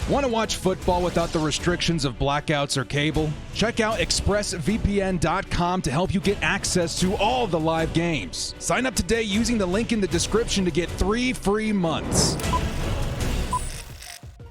Want to watch football without the restrictions of blackouts or cable? Check out expressvpn.com to help you get access to all the live games. Sign up today using the link in the description to get 3 free months.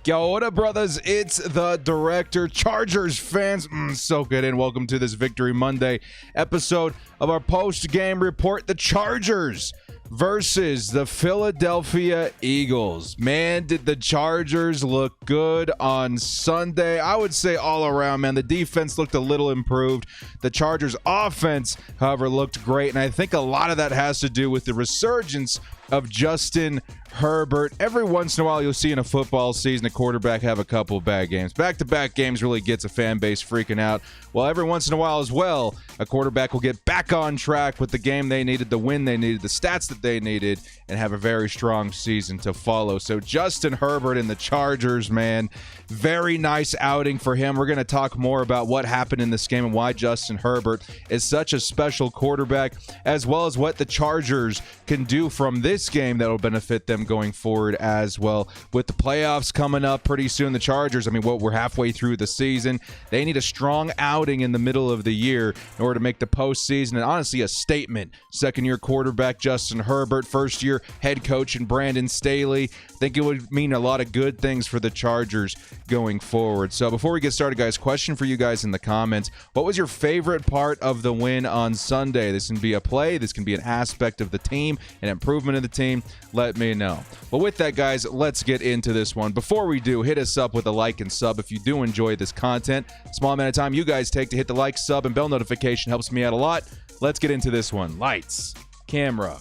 Yo, what up, brothers? It's the director. Chargers fans, soak it in. Welcome to this Victory Monday episode of our post-game report. The Chargers versus the Philadelphia Eagles. Man, did the Chargers look good on Sunday. I would say all around, man. The defense looked a little improved. The Chargers offense, however, looked great. And I think a lot of that has to do with the resurgence of Justin Herbert. Every once in a while, you'll see in a football season a quarterback have a couple of bad games. Back-to-back games really gets a fan base freaking out. Well, every once in a while as well, a quarterback will get back on track with the game they needed, the win they needed, the stats that they needed, and have a very strong season to follow. So Justin Herbert and the Chargers, man, very nice outing for him. We're going to talk more about what happened in this game and why Justin Herbert is such a special quarterback, as well as what the Chargers can do from this game that will benefit them going forward as well. With the playoffs coming up pretty soon, the Chargers, we're halfway through the season. They need a strong outing in the middle of the year in order to make the postseason, and honestly a statement. Second-year quarterback Justin Herbert, first-year head coach and Brandon Staley. I think it would mean a lot of good things for the Chargers going forward. So before we get started, guys, question for you guys in the comments. What was your favorite part of the win on Sunday? This can be a play. This can be an aspect of the team, an improvement of the team. Let me know. But with that, guys, let's get into this one. Before we do, hit us up with a like and sub if you do enjoy this content. Small amount of time you guys take to hit the like, sub, and bell notification helps me out a lot. Let's get into this one. Lights, camera,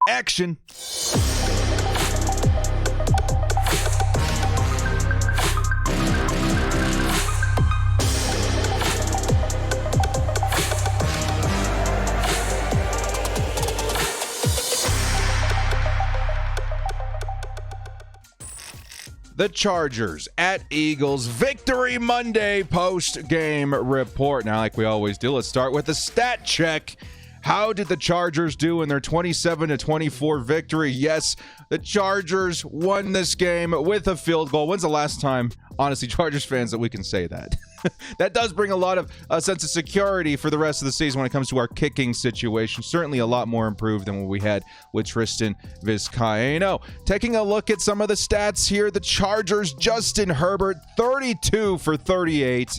action. The Chargers at Eagles, Victory Monday post-game report. Now, like we always do, let's start with a stat check. How did the Chargers do in their 27-24 victory? Yes, the Chargers won this game with a field goal. When's the last time, honestly, Chargers fans, that we can say that? That does bring a lot of sense of security for the rest of the season when it comes to our kicking situation. Certainly a lot more improved than what we had with Tristan Vizcaino. Taking a look at some of the stats here, the Chargers, Justin Herbert, 32 for 38,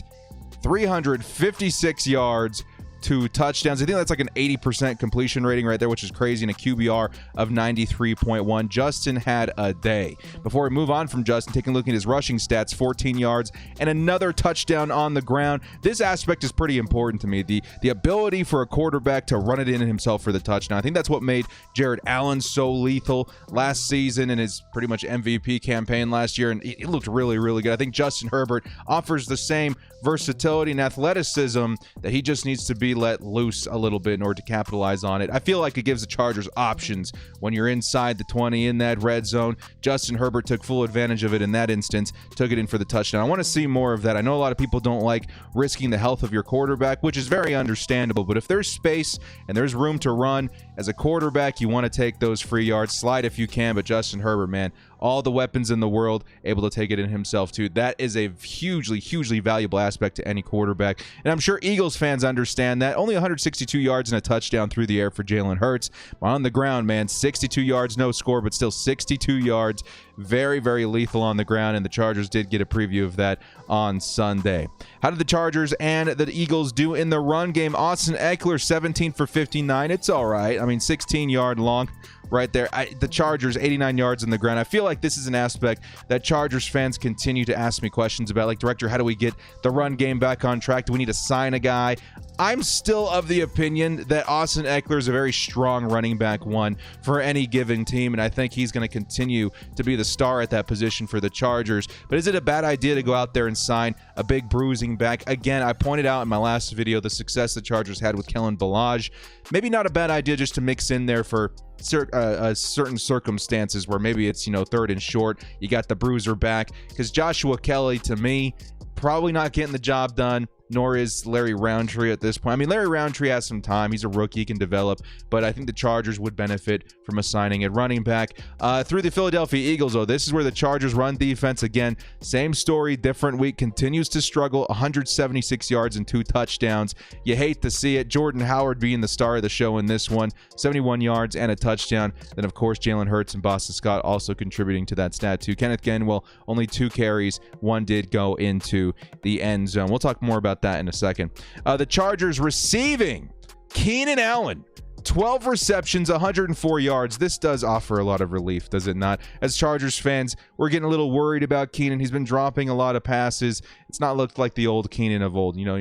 356 yards, 2 touchdowns. I think that's like an 80% completion rating right there, which is crazy, and a QBR of 93.1. Justin had a day. Before we move on from Justin, taking a look at his rushing stats, 14 yards and another touchdown on the ground. This aspect is pretty important to me. The ability for a quarterback to run it in himself for the touchdown. I think that's what made Jared Allen so lethal last season in his pretty much MVP campaign last year, and it looked really, really good. I think Justin Herbert offers the same versatility and athleticism that he just needs to be let loose a little bit in order to capitalize on it. I feel like it gives the Chargers options when you're inside the 20 in that red zone. Justin Herbert took full advantage of it in that instance, took it in for the touchdown. I want to see more of that. I know a lot of people don't like risking the health of your quarterback, which is very understandable, but if there's space and there's room to run as a quarterback, you want to take those free yards, slide if you can. But Justin Herbert, man, all the weapons in the world, able to take it in himself too. That is a hugely, hugely valuable aspect to any quarterback. And I'm sure Eagles fans understand that. Only 162 yards and a touchdown through the air for Jalen Hurts. On the ground, man, 62 yards, no score, but still 62 yards. Very, very lethal on the ground, and the Chargers did get a preview of that on Sunday. How did the Chargers and the Eagles do in the run game? Austin Eckler, 17 for 59. It's all right. 16-yard long right there. The Chargers, 89 yards on the ground. I feel like this is an aspect that Chargers fans continue to ask me questions about. Like, Director, how do we get the run game back on track? Do we need to sign a guy? I'm still of the opinion that Austin Eckler is a very strong running back one for any given team, and I think he's going to continue to be the star at that position for the Chargers. But is it a bad idea to go out there and sign a big bruising back? Again, I pointed out in my last video the success the Chargers had with Kellen Ballage. Maybe not a bad idea just to mix in there for certain circumstances where maybe it's, third and short, you got the bruiser back, because Joshua Kelly, to me, probably not getting the job done, nor is Larry Roundtree at this point. I mean, Larry Roundtree has some time. He's a rookie, he can develop, but I think the Chargers would benefit from assigning a running back. Through the Philadelphia Eagles, though, this is where the Chargers run defense, again, same story, different week, continues to struggle, 176 yards and 2 touchdowns. You hate to see it. Jordan Howard being the star of the show in this one, 71 yards and a touchdown. Then, of course, Jalen Hurts and Boston Scott also contributing to that stat, too. Kenneth Gainwell, only 2 carries. 1 did go into the end zone. We'll talk more about that in a second. The Chargers receiving Keenan Allen, 12 receptions, 104 yards. This does offer a lot of relief, does it not? As Chargers fans, we're getting a little worried about Keenan. He's been dropping a lot of passes. It's not looked like the old Keenan of old. You know,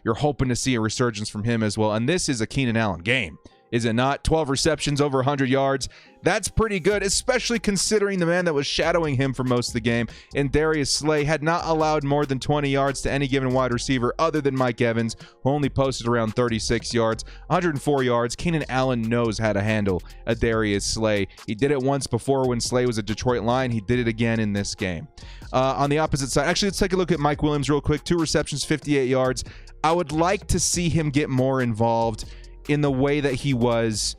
you're hoping to see a resurgence from him as well. And this is a Keenan Allen game, is it not? 12 receptions, over 100 yards. That's pretty good, especially considering the man that was shadowing him for most of the game, and Darius Slay, had not allowed more than 20 yards to any given wide receiver other than Mike Evans, who only posted around 36 yards. 104 yards. Keenan Allen knows how to handle a Darius Slay. He did it once before when Slay was a Detroit Lion. He did it again in this game. On the opposite side, actually, let's take a look at Mike Williams real quick. 2 receptions, 58 yards. I would like to see him get more involved in the way that he was,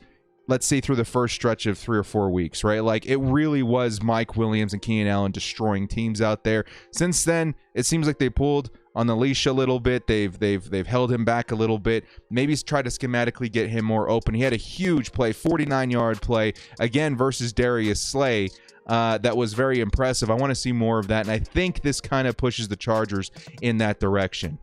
let's say, through the first stretch of 3 or 4 weeks, right? Like, it really was Mike Williams and Keenan Allen destroying teams out there. Since then, it seems like they pulled on the leash a little bit. They've held him back a little bit. Maybe try to schematically get him more open. He had a huge play, 49-yard play, again, versus Darius Slay. That was very impressive. I want to see more of that, and I think this kind of pushes the Chargers in that direction.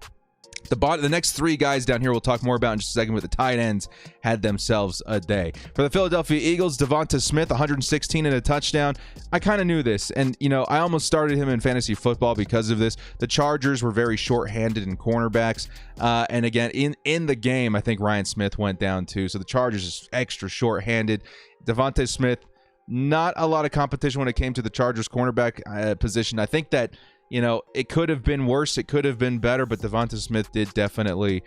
The next 3 guys down here we'll talk more about in just a second, but the tight ends had themselves a day. For the Philadelphia Eagles, Devonta Smith, 116 and a touchdown. I kind of knew this, and, you know, I almost started him in fantasy football because of this. The Chargers were very short-handed in cornerbacks, and again, in the game, I think Ryan Smith went down too, so the Chargers is extra short-handed. Devonta Smith, not a lot of competition when it came to the Chargers cornerback position. I think that, you know, it could have been worse. It could have been better, but Devonta Smith did definitely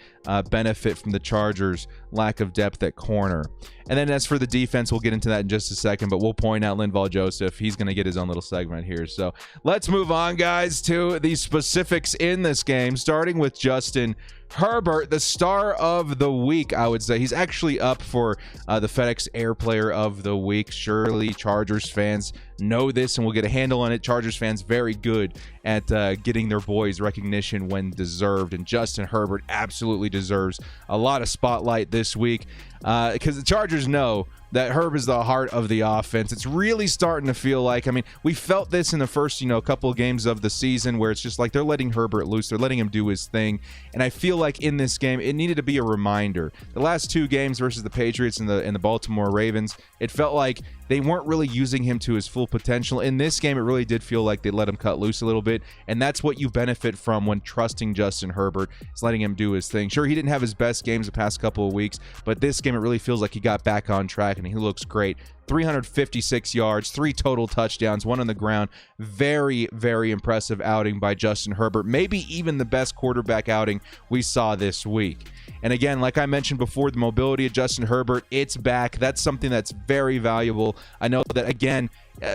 benefit from the Chargers' lack of depth at corner. And then as for the defense, we'll get into that in just a second, but we'll point out Linval Joseph. He's going to get his own little segment here. So let's move on, guys, to the specifics in this game, starting with Justin Herbert, the star of the week, I would say. He's actually up for the FedEx Air Player of the Week. Surely Chargers fans know this, and we'll get a handle on it. Chargers fans very good at getting their boys recognition when deserved, and Justin Herbert absolutely deserves a lot of spotlight this week because the Chargers know that Herb is the heart of the offense. It's really starting to feel like, I mean, we felt this in the first, couple of games of the season where it's just like they're letting Herbert loose. They're letting him do his thing. And I feel like in this game, it needed to be a reminder. The last 2 games versus the Patriots and the Baltimore Ravens, it felt like they weren't really using him to his full potential. In this game, it really did feel like they let him cut loose a little bit. And that's what you benefit from when trusting Justin Herbert, is letting him do his thing. Sure, he didn't have his best games the past couple of weeks, but this game, it really feels like he got back on track and he looks great. 356 yards, 3 total touchdowns, 1 on the ground. Very, very impressive outing by Justin Herbert. Maybe even the best quarterback outing we saw this week. And again, like I mentioned before, the mobility of Justin Herbert, it's back. That's something that's very valuable. I know that, again,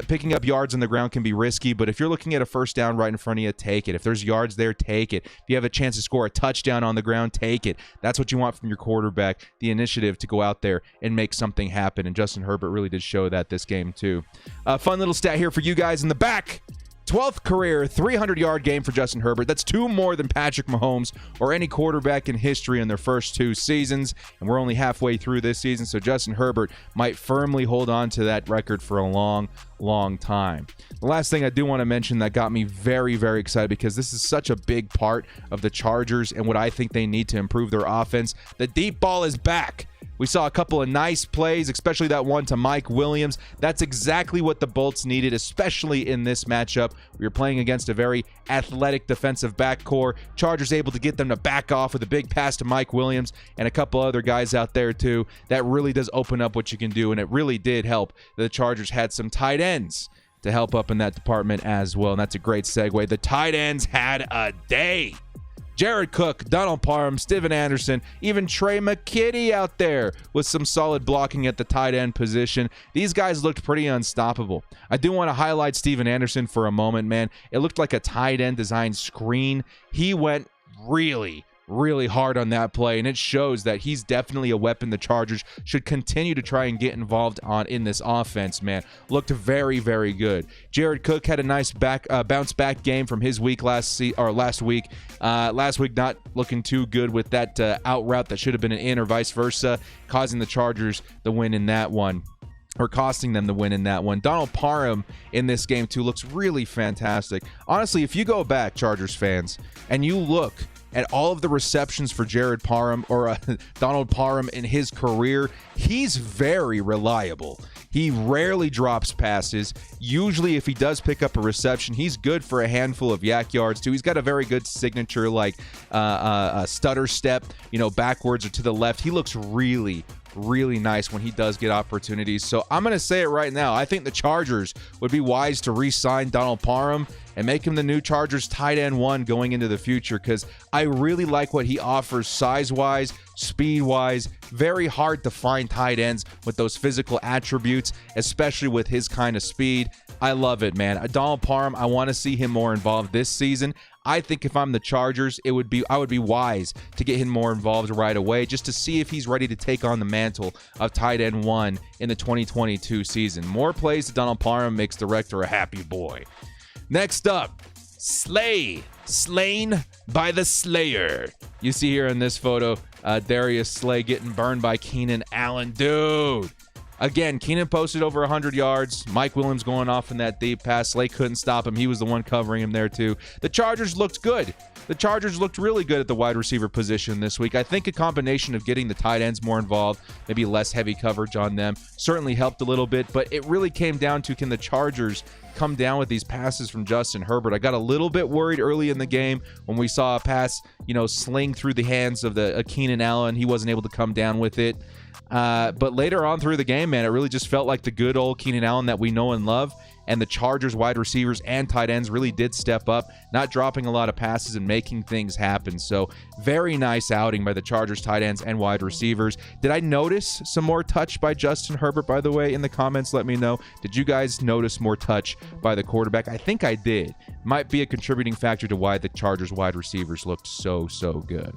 picking up yards on the ground can be risky, but if you're looking at a first down right in front of you, take it. If there's yards there, take it. If you have a chance to score a touchdown on the ground, take it. That's what you want from your quarterback, the initiative to go out there and make something happen, and Justin Herbert really did show that this game too. Fun little stat here for you guys in the back. 12th career 300-yard game for Justin Herbert. That's 2 more than Patrick Mahomes or any quarterback in history in their first 2 seasons. And we're only halfway through this season, so Justin Herbert might firmly hold on to that record for a long, long time. The last thing I do want to mention that got me very, very excited, because this is such a big part of the Chargers and what I think they need to improve their offense. The deep ball is back. We saw a couple of nice plays, especially that one to Mike Williams. That's exactly what the Bolts needed, especially in this matchup. We were playing against a very athletic defensive backcourt. Chargers able to get them to back off with a big pass to Mike Williams and a couple other guys out there too. That really does open up what you can do, and it really did help. The Chargers had some tight ends to help up in that department as well, and that's a great segue. The tight ends had a day. Jared Cook, Donald Parham, Steven Anderson, even Trey McKitty out there with some solid blocking at the tight end position. These guys looked pretty unstoppable. I do want to highlight Steven Anderson for a moment, man. It looked like a tight end designed screen. He went really hard on that play, and it shows that he's definitely a weapon the Chargers should continue to try and get involved on in this offense, man. Looked very good. Jared Cook had a nice bounce back game from his week last week. Last week not looking too good with that out route that should have been an in or vice versa, causing the Chargers the win in that one. Or costing them the win in that one. Donald Parham in this game too looks really fantastic. Honestly, if you go back, Chargers fans, and you look at all of the receptions for Jared Parham or Donald Parham in his career, he's very reliable. He rarely drops passes. Usually, if he does pick up a reception, he's good for a handful of yak yards too. He's got a very good signature, like a stutter step, backwards or to the left. He looks really nice when he does get opportunities. So I'm going to say it right now. I think the Chargers would be wise to re-sign Donald Parham and make him the new Chargers tight end 1 going into the future, because I really like what he offers size-wise, speed-wise. Very hard to find tight ends with those physical attributes, especially with his kind of speed. I love it, man. Donald Parham, I want to see him more involved this season. I think if I'm the Chargers, I would be wise to get him more involved right away, just to see if he's ready to take on the mantle of tight end 1 in the 2022 season. More plays to Donald Parham makes the Rector a happy boy. Next up, slain by the Slayer. You see here in this photo, Darius Slay getting burned by Keenan Allen. Dude. Again, Keenan posted over 100 yards. Mike Williams going off in that deep pass. Slay couldn't stop him. He was the one covering him there too. The Chargers looked good. The Chargers looked really good at the wide receiver position this week. I think a combination of getting the tight ends more involved, maybe less heavy coverage on them, certainly helped a little bit, but it really came down to, can the Chargers come down with these passes from Justin Herbert? I got a little bit worried early in the game when we saw a pass, sling through the hands of the Keenan Allen. He wasn't able to come down with it. But later on through the game, man, it really just felt like the good old Keenan Allen that we know and love. And the Chargers wide receivers and tight ends really did step up, not dropping a lot of passes and making things happen. So very nice outing by the Chargers tight ends and wide receivers. Did I notice some more touch by Justin Herbert, by the way? In the comments, let me know. Did you guys notice more touch by the quarterback? I think I did. Might be a contributing factor to why the Chargers wide receivers looked so good.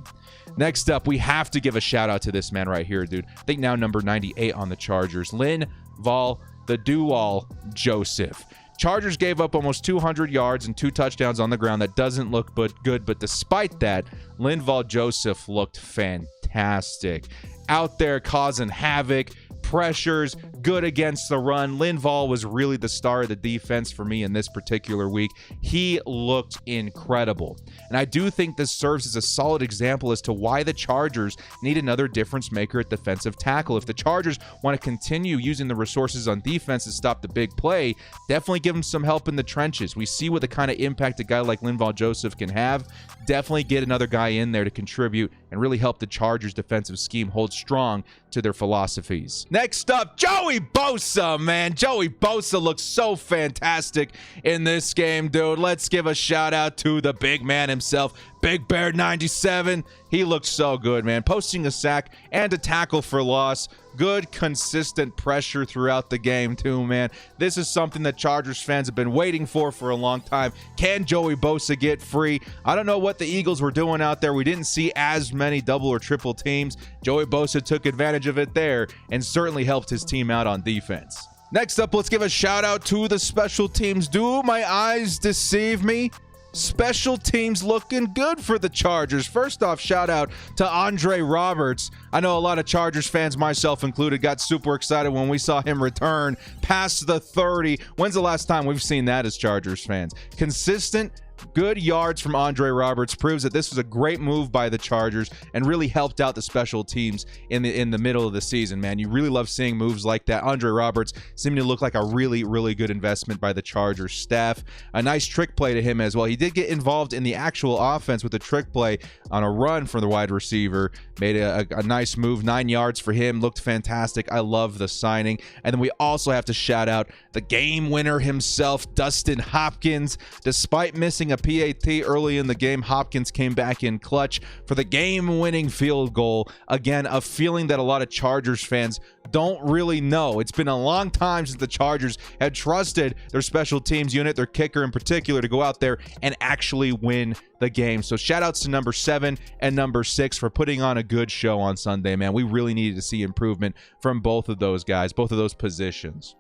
Next up, we have to give a shout out to this man right here, dude. I think now number 98 on the Chargers. Linval the Do-All Joseph. Chargers gave up almost 200 yards and 2 touchdowns on the ground. That doesn't look good, but despite that, Linval Joseph looked fantastic. Out there causing havoc, pressures, good against the run. Linval was really the star of the defense for me in this particular week. He looked incredible. And I do think this serves as a solid example as to why the Chargers need another difference maker at defensive tackle. If the Chargers want to continue using the resources on defense to stop the big play, definitely give them some help in the trenches. We see what the kind of impact a guy like Linval Joseph can have. Definitely get another guy in there to contribute and really help the Chargers defensive scheme hold strong to their philosophies. Next up, Joey Bosa, man. Joey Bosa looks so fantastic in this game, dude. Let's give a shout out to the big man himself, Big Bear 97. He looked so good, man. Posting a sack and a tackle for loss. Good, consistent pressure throughout the game, too, man. This is something that Chargers fans have been waiting for a long time. Can Joey Bosa get free? I don't know what the Eagles were doing out there. We didn't see as many double or triple teams. Joey Bosa took advantage of it there and certainly helped his team out on defense. Next up, let's give a shout out to the special teams. Do my eyes deceive me? Special teams looking good for the Chargers. First off, shout out to Andre Roberts. I know a lot of Chargers fans, myself included, got super excited when we saw him return past the 30. When's the last time we've seen that as Chargers fans? Consistent, good yards from Andre Roberts proves that this was a great move by the Chargers and really helped out the special teams in the middle of the season, man. You really love seeing moves like that. Andre Roberts seeming to look like a really good investment by the Chargers staff. A nice trick play to him as well. He did get involved in the actual offense with a trick play on a run from the wide receiver. Made a nice move. 9 yards for him. Looked fantastic. I love the signing. And then we also have to shout out the game winner himself, Dustin Hopkins. Despite missing missing a PAT early in the game. Hopkins came back in clutch for the game-winning field goal. Again, a feeling that a lot of Chargers fans don't really know. It's been a long time since the Chargers had trusted their special teams unit, their kicker in particular, to go out there and actually win the game. So shout outs to number 7 and number 6 for putting on a good show on Sunday, man. We really needed to see improvement from both of those guys, both of those positions.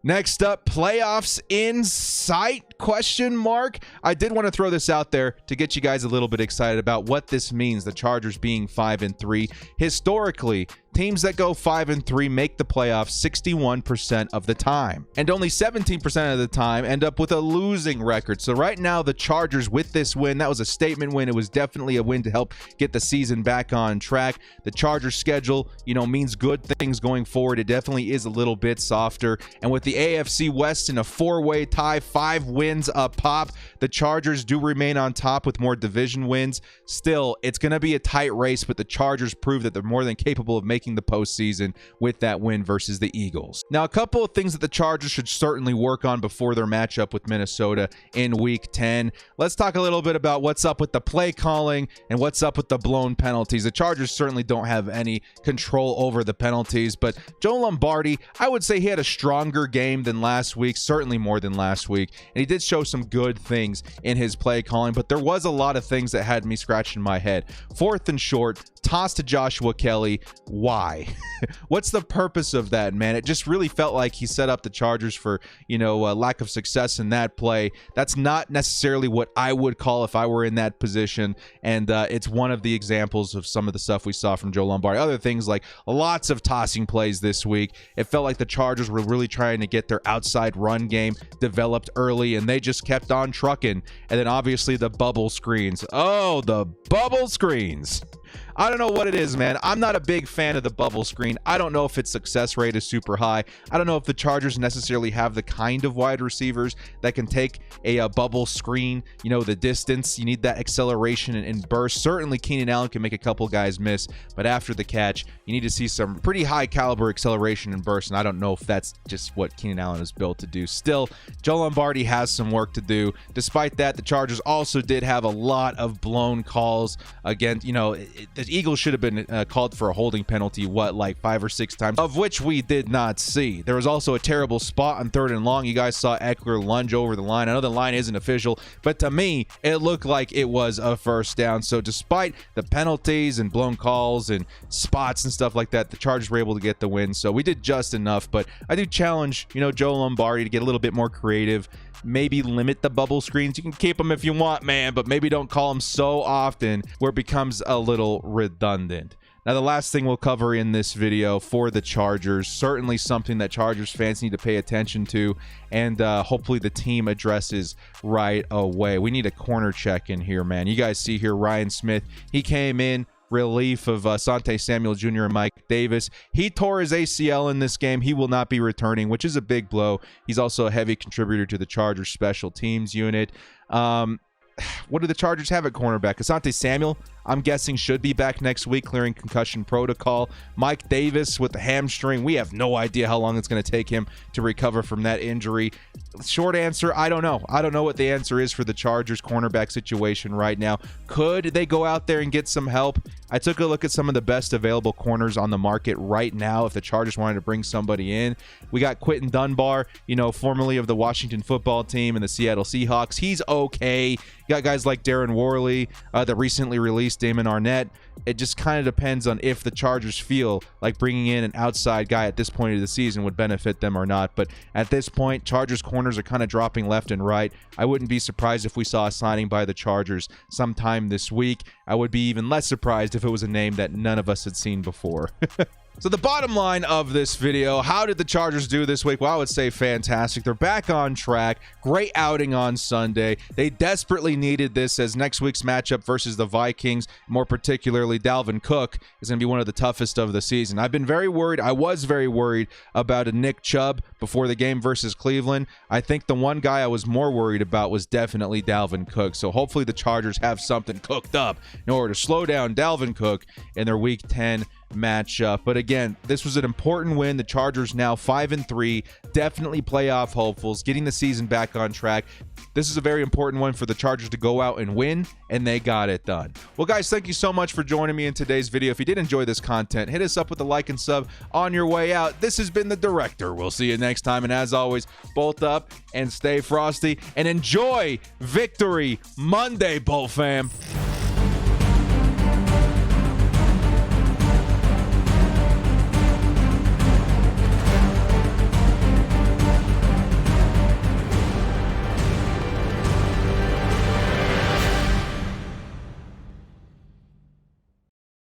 Next up, playoffs in sight, question mark. I did want to throw this out there to get you guys a little bit excited about what this means, the Chargers being 5-3. Historically, teams that go 5-3 make the playoffs 61% of the time, and only 17% of the time end up with a losing record. So right now, the Chargers, with this win, that was a statement win. It was definitely a win to help get the season back on track. The Chargers schedule, means good things going forward. It definitely is a little bit softer, and with the AFC West in a 4-way tie, 5 wins a pop, the Chargers do remain on top with more division wins. Still, it's going to be a tight race, but the Chargers prove that they're more than capable of making the postseason with that win versus the Eagles. Now, a couple of things that the Chargers should certainly work on before their matchup with Minnesota in Week 10. Let's talk a little bit about what's up with the play calling and what's up with the blown penalties. The Chargers certainly don't have any control over the penalties, but Joe Lombardi, I would say he had a stronger game than last week, certainly more than last week, and he did show some good things in his play calling, but there was a lot of things that had me scratching my head. 4th and short, toss to Joshua Kelly. Why? What's the purpose of that, man? It just really felt like he set up the Chargers for, lack of success in that play. That's not necessarily what I would call if I were in that position, and it's one of the examples of some of the stuff we saw from Joe Lombardi. Other things like lots of tossing plays this week. It felt like the Chargers were really trying to get their outside run game developed early, and they just kept on trucking. And then obviously the bubble screens. Oh, the bubble screens. I don't know what it is, man. I'm not a big fan of the bubble screen. I don't know if its success rate is super high. I don't know if the Chargers necessarily have the kind of wide receivers that can take a bubble screen, the distance. You need that acceleration and burst. Certainly, Keenan Allen can make a couple guys miss, but after the catch, you need to see some pretty high caliber acceleration and burst, and I don't know if that's just what Keenan Allen is built to do. Still, Joe Lombardi has some work to do. Despite that, the Chargers also did have a lot of blown calls. Again, the Eagles should have been called for a holding penalty, 5 or 6 times, of which we did not see. There was also a terrible spot on 3rd and long. You guys saw Eckler lunge over the line. I know the line isn't official, but to me, it looked like it was a first down. So despite the penalties and blown calls and spots and stuff like that, the Chargers were able to get the win. So we did just enough, but I do challenge, Joe Lombardi to get a little bit more creative. Maybe limit the bubble screens. You can keep them if you want, man, but maybe don't call them so often where it becomes a little redundant. Now, the last thing we'll cover in this video for the Chargers, certainly something that Chargers fans need to pay attention to, and hopefully the team addresses right away. We need a corner check in here, man. You guys see here Ryan Smith. He came in relief of Asante Samuel Jr. and Mike Davis. He tore his ACL in this game. He will not be returning, which is a big blow. He's also a heavy contributor to the Chargers special teams unit. What do the Chargers have at cornerback? Asante Samuel, I'm guessing, should be back next week, clearing concussion protocol. Mike Davis with the hamstring. We have no idea how long it's going to take him to recover from that injury. Short answer, I don't know. I don't know what the answer is for the Chargers cornerback situation right now. Could they go out there and get some help? I took a look at some of the best available corners on the market right now if the Chargers wanted to bring somebody in. We got Quentin Dunbar, formerly of the Washington football team and the Seattle Seahawks. He's okay. You got guys like Darren Worley, the recently released Damon Arnett. It just kind of depends on if the Chargers feel like bringing in an outside guy at this point of the season would benefit them or not. But at this point, Chargers corners are kind of dropping left and right. I wouldn't be surprised if we saw a signing by the Chargers sometime this week. I would be even less surprised if it was a name that none of us had seen before. So the bottom line of this video, how did the Chargers do this week? Well, I would say fantastic. They're back on track. Great outing on Sunday. They desperately needed this, as next week's matchup versus the Vikings, more particularly Dalvin Cook, is going to be one of the toughest of the season. I've been very worried. I was very worried about a Nick Chubb before the game versus Cleveland. I think the one guy I was more worried about was definitely Dalvin Cook. So hopefully the Chargers have something cooked up in order to slow down Dalvin Cook in their Week 10 matchup. But again, this was an important win. The Chargers now 5-3, definitely playoff hopefuls, getting the season back on track. This is a very important one for the Chargers to go out and win, and they got it done. Well, guys, thank you so much for joining me in today's video. If you did enjoy this content, hit us up with a like and sub on your way out. This has been The Director. We'll see you next time, and as always, bolt up and stay frosty, and enjoy Victory Monday, Bolt fam.